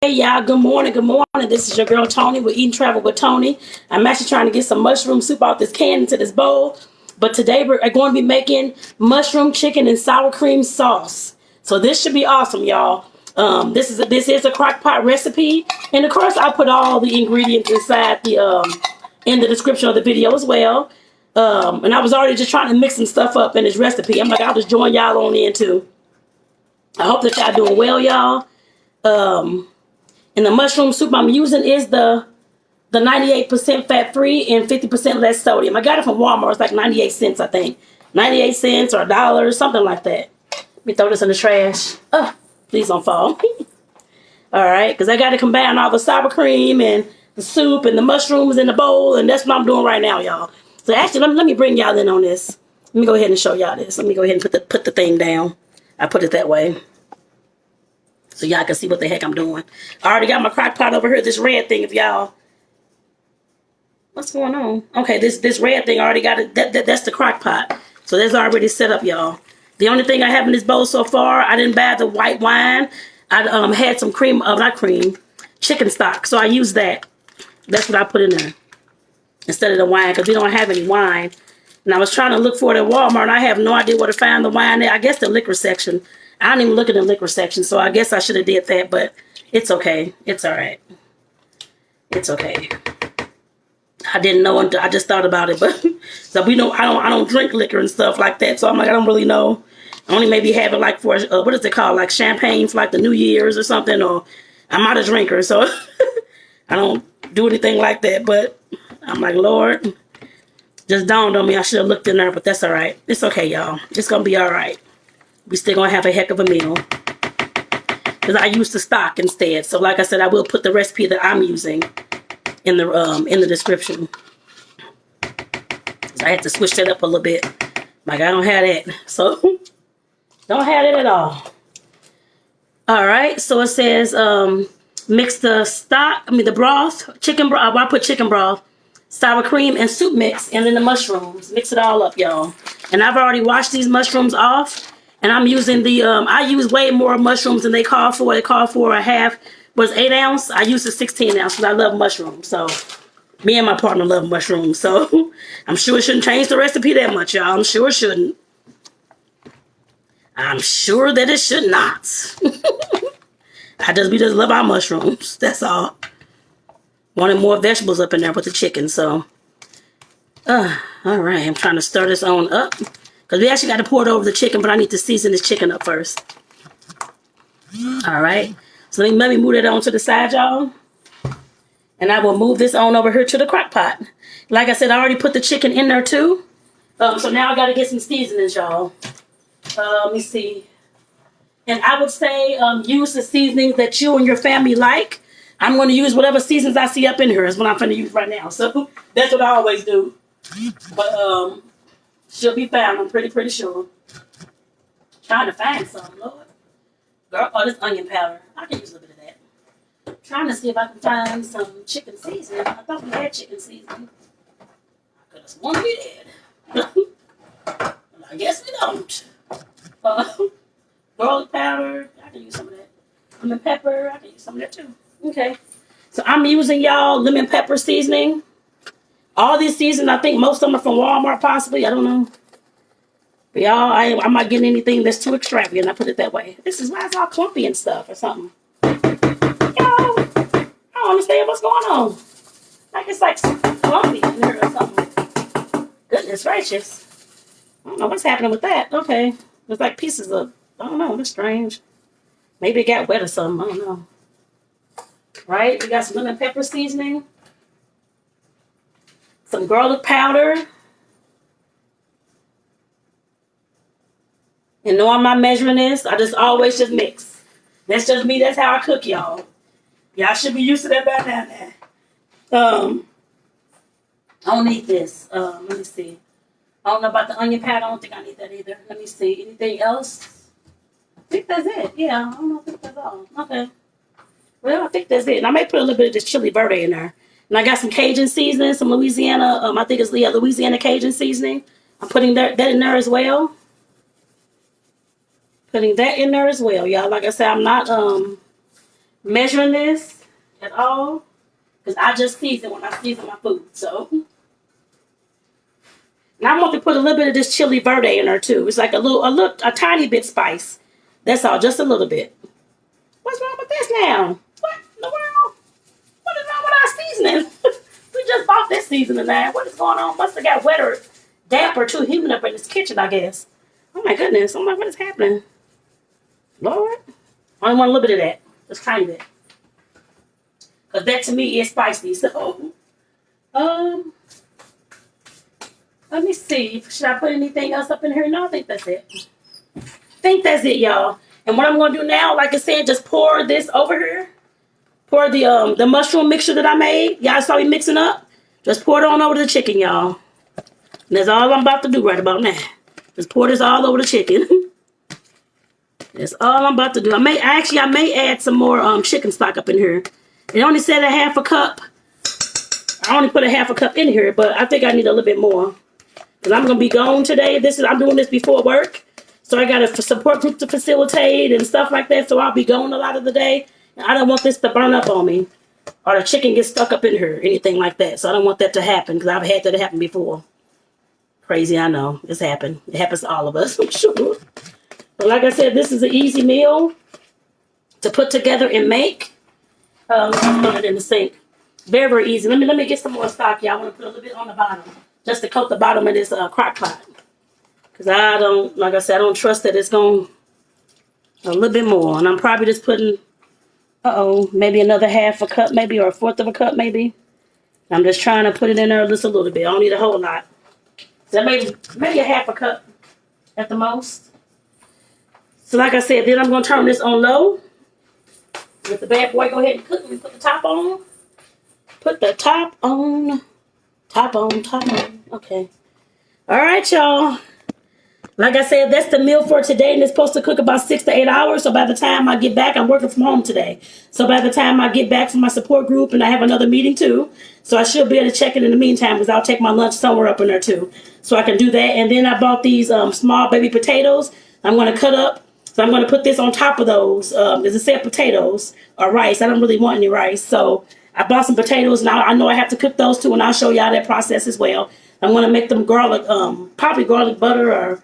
Hey y'all, good morning, good morning. This is your girl Tony with Eating Travel with Tony. I'm actually trying to get some mushroom soup out this can into this bowl. But today we're going to be making mushroom chicken and sour cream sauce. So this should be awesome, y'all. This is a crock pot recipe. And of course I put all the ingredients inside in the description of the video as well. And I was already just trying to mix some stuff up in this recipe. I'm like, I'll just join y'all on in too. I hope that y'all doing well, y'all. And the mushroom soup I'm using is the 98% fat free and 50% less sodium. I got it from Walmart. It's like 98 cents, I think. 98 cents or $1, something like that. Let me throw this in the trash. Oh, please don't fall. All right, because I got to combine all the sour cream and the soup and the mushrooms in the bowl, and that's what I'm doing right now, y'all. So actually, let me bring y'all in on this. Let me go ahead and show y'all this. Let me go ahead and put the thing down. I put it that way, so y'all can see what the heck I'm doing. I already got my crock pot over here, this red thing, if y'all... What's going on? Okay, this red thing, I already got it. That's the crock pot. So that's already set up, y'all. The only thing I have in this bowl so far, I didn't buy the white wine. I had some cream, chicken stock. So I used that. That's what I put in there instead of the wine, because we don't have any wine. And I was trying to look for it at Walmart, and I have no idea where to find the wine there. I guess the liquor section. I didn't even look at the liquor section, so I guess I should have did that, but it's okay. It's all right. It's okay. I didn't know until I just thought about it, but so we know I don't drink liquor and stuff like that, so I'm like, I don't really know. I only maybe have it like for what is it called, like champagne for like the New Year's or something, or I'm not a drinker, so I don't do anything like that. But I'm like, Lord, just dawned on me I should have looked in there, but that's all right. It's okay, y'all. It's gonna be all right. We still gonna have a heck of a meal because I used the stock instead. So like I said, I will put the recipe that I'm using in the description. So I had to switch that up a little bit. Like I don't have that, so don't have it at all. All right, so it says mix the stock. The broth, chicken broth. I put chicken broth, sour cream, and soup mix, and then the mushrooms. Mix it all up, y'all. And I've already washed these mushrooms off. And I'm using the, I use way more mushrooms than they call for. They call for a half, was 8 ounce. I use a 16 ounce because I love mushrooms. So, me and my partner love mushrooms. So, I'm sure it shouldn't change the recipe that much, y'all. I'm sure it shouldn't. I'm sure that it should not. We just love our mushrooms. That's all. Wanted more vegetables up in there with the chicken, so. All right, I'm trying to stir this on up. Because we actually got to pour it over the chicken, but I need to season this chicken up first. All right. So let me move it on to the side, y'all. And I will move this on over here to the crock pot. Like I said, I already put the chicken in there too. So now I got to get some seasonings, y'all. Let me see. And I would say use the seasonings that you and your family like. I'm going to use whatever seasonings I see up in here is what I'm going to use right now. So that's what I always do. But she'll be found, I'm pretty sure. Trying to find some, Lord. Girl, oh, this onion powder. I can use a little bit of that. Trying to see if I can find some chicken seasoning. I thought we had chicken seasoning. I could have sworn we did. I guess we don't. Garlic powder. I can use some of that. Lemon pepper. I can use some of that too. Okay. So I'm using, y'all, lemon pepper seasoning. All these seasonings, I think most of them are from Walmart, possibly. I don't know. But y'all, I'm not getting anything that's too extravagant. I put it that way. This is why it's all clumpy and stuff or something. Y'all, I don't understand what's going on. Like it's like clumpy in here or something. Goodness gracious. I don't know what's happening with that. Okay. There's like pieces of, I don't know. That's strange. Maybe it got wet or something. I don't know. Right? We got some lemon pepper seasoning. Some garlic powder. And no, I'm not measuring this. I just always just mix. That's just me. That's how I cook, y'all. Y'all should be used to that by now. I don't need this. Let me see. I don't know about the onion powder. I don't think I need that either. Let me see. Anything else? I think that's it. Yeah, I don't know. I think that's all. Okay. Well, I think that's it. And I may put a little bit of this chili verde in there. And I got some Cajun seasoning, some Louisiana, I think it's Louisiana Cajun seasoning. I'm putting that in there as well. Putting that in there as well, y'all. Like I said, I'm not measuring this at all because I just season when I season my food. So, and I want to put a little bit of this chili verde in there too. It's like a tiny bit spice. That's all, just a little bit. What's wrong with this now? What in the world? What is wrong with our seasoning? We just bought this seasoning now. What is going on? Must have got wet or damp or too humid up in this kitchen, I guess. Oh my goodness. I'm like, what is happening? Lord. I only want a little bit of that. Just tiny bit. Because that to me is spicy. So, let me see. Should I put anything else up in here? No, I think that's it. I think that's it, y'all. And what I'm going to do now, like I said, just pour this over here. Pour the mushroom mixture that I made. Y'all saw me mixing up? Just pour it on over the chicken, y'all. And that's all I'm about to do right about now. Just pour this all over the chicken. That's all I'm about to do. I may add some more chicken stock up in here. It only said a half a cup. I only put a half a cup in here, but I think I need a little bit more. Because I'm going to be gone today. I'm doing this before work. So I got a support group to facilitate and stuff like that. So I'll be gone a lot of the day. And I don't want this to burn up on me. Or the chicken gets stuck up in here. Anything like that. So I don't want that to happen. Because I've had that happen before. Crazy, I know. It's happened. It happens to all of us, I'm sure. But like I said, this is an easy meal to put together and make. Let's put it in the sink. Very, very easy. Let me get some more stock, y'all. I want to put a little bit on the bottom. Just to coat the bottom of this crock pot. Because like I said, I don't trust that it's going a little bit more. And I'm probably just putting, maybe another half a cup maybe, or a fourth of a cup maybe. I'm just trying to put it in there just a little bit. I don't need a whole lot. So maybe a half a cup at the most. So like I said, then I'm going to turn this on low. Let the bad boy go ahead and cook. Let me put the top on. Put the top on. Top on. Okay. All right, y'all. Like I said, that's the meal for today, and it's supposed to cook about 6 to 8 hours. So by the time I get back, I'm working from home today. So by the time I get back from my support group, and I have another meeting too, so I should be able to check it in the meantime because I'll take my lunch somewhere up in there too. So I can do that. And then I bought these small baby potatoes. I'm going to cut up. So I'm going to put this on top of those. As I said, potatoes or rice. I don't really want any rice. So I bought some potatoes, and I know I have to cook those too, and I'll show y'all that process as well. I'm going to make them garlic, probably garlic butter or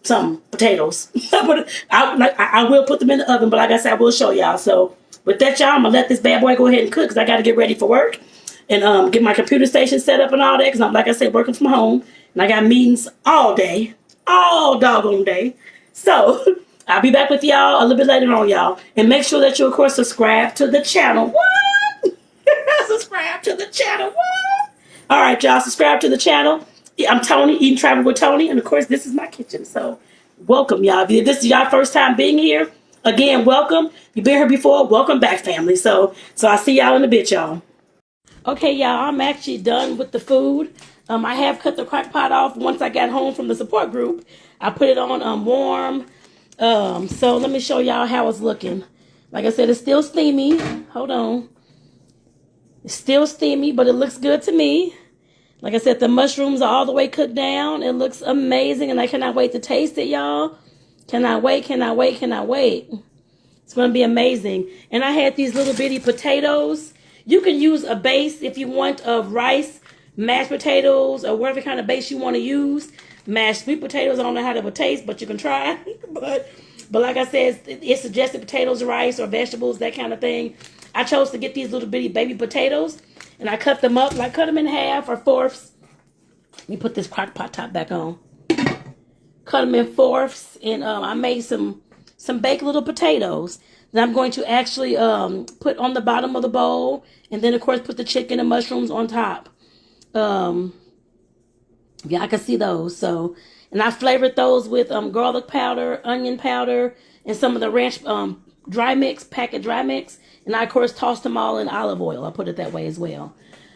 some potatoes. I will put them in the oven, but like I said, I will show y'all. So with that, y'all, I'm going to let this bad boy go ahead and cook because I got to get ready for work and get my computer station set up and all that because I'm, like I said, working from home. And I got meetings all day, all doggone day. So I'll be back with y'all a little bit later on, y'all. And make sure that you, of course, subscribe to the channel. What? Subscribe to the channel. What? All right, y'all, subscribe to the channel. I'm Tony, Eating Travel with Tony, and of course, this is my kitchen. So, welcome, y'all. If this is y'all first time being here, again, welcome. If you've been here before, welcome back, family. So I see y'all in a bit, y'all. Okay, y'all, I'm actually done with the food. I have cut the crock pot off once I got home from the support group. I put it on warm. So let me show y'all how it's looking. Like I said, it's still steamy. Hold on. It's still steamy, but it looks good to me. Like I said, the mushrooms are all the way cooked down. It looks amazing, and I cannot wait to taste it, y'all. Cannot wait. It's going to be amazing. And I had these little bitty potatoes. You can use a base if you want of rice, mashed potatoes, or whatever kind of base you want to use. Mashed sweet potatoes, I don't know how they will taste, but you can try. but like I said, it suggested potatoes, rice, or vegetables, that kind of thing. I chose to get these little bitty baby potatoes. And I cut them up, cut them in half or fourths. Let me put this crock pot top back on. Cut them in fourths, and I made some baked little potatoes that I'm going to actually put on the bottom of the bowl, and then of course put the chicken and mushrooms on top. Yeah, I can see those. So, and I flavored those with garlic powder, onion powder, and some of the ranch dry mix, packet dry mix. And I, of course, tossed them all in olive oil. I put it that way as well.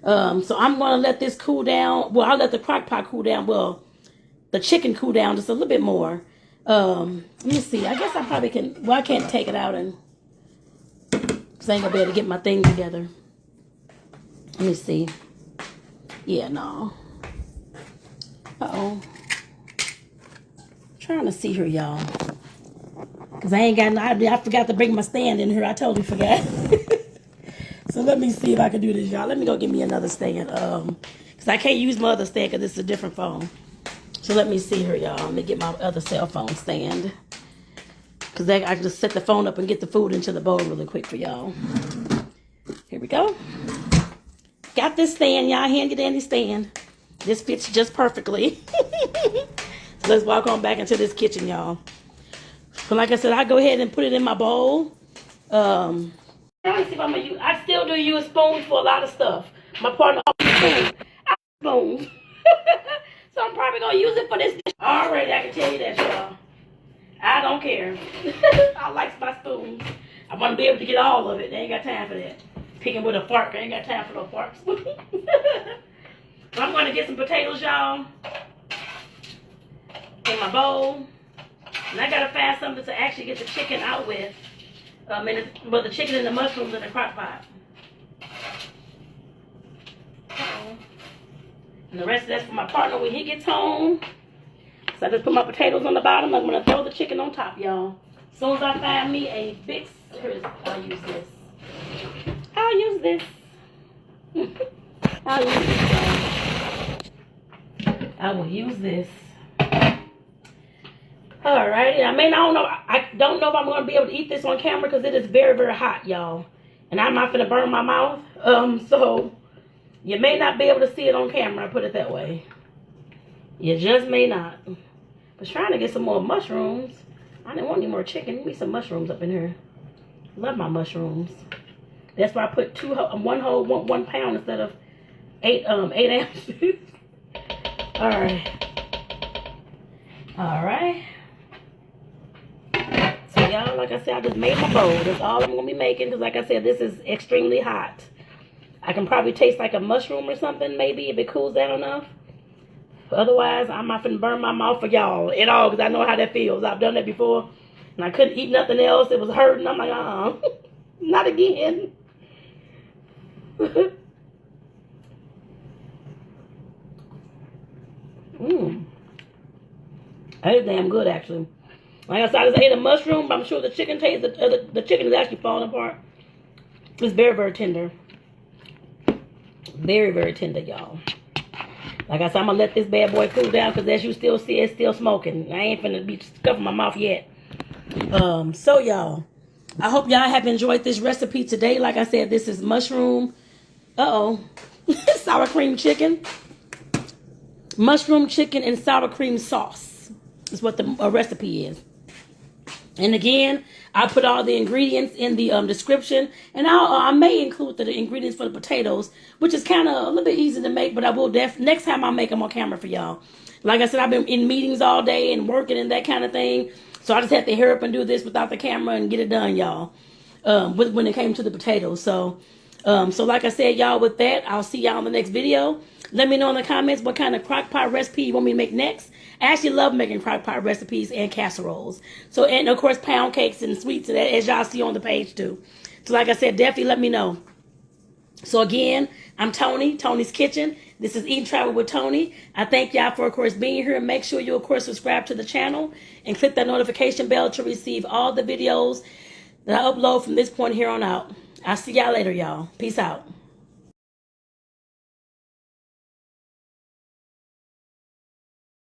So I'm going to let this cool down. Well, I'll let the crock pot cool down. Well, the chicken cool down just a little bit more. Let me see. I guess I probably can. Well, I can't take it out because I ain't going to be able to get my thing together. Let me see. Yeah, no. Uh-oh. Trying to see her, y'all. Because I ain't got no idea. I forgot to bring my stand in here. I totally forgot. So let me see if I can do this, y'all. Let me go get me another stand. Because I can't use my other stand because this is a different phone. So let me see here, y'all. Let me get my other cell phone stand. Because I can just set the phone up and get the food into the bowl really quick for y'all. Here we go. Got this stand, y'all. Handy dandy stand. This fits just perfectly. So let's walk on back into this kitchen, y'all. But like I said, I go ahead and put it in my bowl. Let me see if I'm gonna use. I still do use spoons for a lot of stuff. My partner always spoons. I use spoons. So I'm probably gonna use it for this dish. Already, I can tell you that, y'all. I don't care. I like my spoons. I want to be able to get all of it. They ain't got time for that. Picking with a fork. I ain't got time for no forks. So I'm gonna get some potatoes, y'all, in my bowl. And I gotta find something to actually get the chicken out with. But the chicken and the mushrooms in the crock pot. And the rest of that's for my partner when he gets home. So I just put my potatoes on the bottom. I'm gonna throw the chicken on top, y'all. As soon as I find me a big, I'll use this. I'll use this. I'll use this, y'all. I will use this. Alrighty, I don't know if I'm gonna be able to eat this on camera because it is very, very hot, y'all. And I'm not gonna burn my mouth. So you may not be able to see it on camera, put it that way. You just may not. But trying to get some more mushrooms. I didn't want any more chicken. Give me some mushrooms up in here. Love my mushrooms. That's why I put one pound instead of 8 ounces. Alright. So y'all, like I said, I just made my bowl. That's all I'm gonna be making because like I said, this is extremely hot. I can probably taste like a mushroom or something, maybe, if it cools down enough. Otherwise, I'm not finna burn my mouth for y'all at all because I know how that feels. I've done that before. And I couldn't eat nothing else. It was hurting. I'm like, not again. That is damn good, actually. Like I said, I just ate a mushroom, but I'm sure the chicken tastes, the chicken is actually falling apart. It's very, very tender. Very, very tender, y'all. Like I said, I'm going to let this bad boy cool down because as you still see, it's still smoking. I ain't finna be stuffing my mouth yet. So, y'all, I hope y'all have enjoyed this recipe today. Like I said, this is mushroom, sour cream chicken. Mushroom chicken and sour cream sauce is what the recipe is. And again, I put all the ingredients in the description. And I may include the ingredients for the potatoes, which is kind of a little bit easy to make. But I will next time I'll make them on camera for y'all. Like I said, I've been in meetings all day and working and that kind of thing. So I just had to hurry up and do this without the camera and get it done, y'all. When it came to the potatoes. So like I said, y'all, with that, I'll see y'all in the next video. Let me know in the comments what kind of crock pot recipe you want me to make next. I actually love making crock pot recipes and casseroles. So, and of course, pound cakes and sweets, as y'all see on the page too. So like I said, definitely let me know. So again, I'm Tony, Tony's Kitchen. This is Eat and Travel with Tony. I thank y'all for, of course, being here. Make sure you, of course, subscribe to the channel and click that notification bell to receive all the videos that I upload from this point here on out. I'll see y'all later, y'all. Peace out.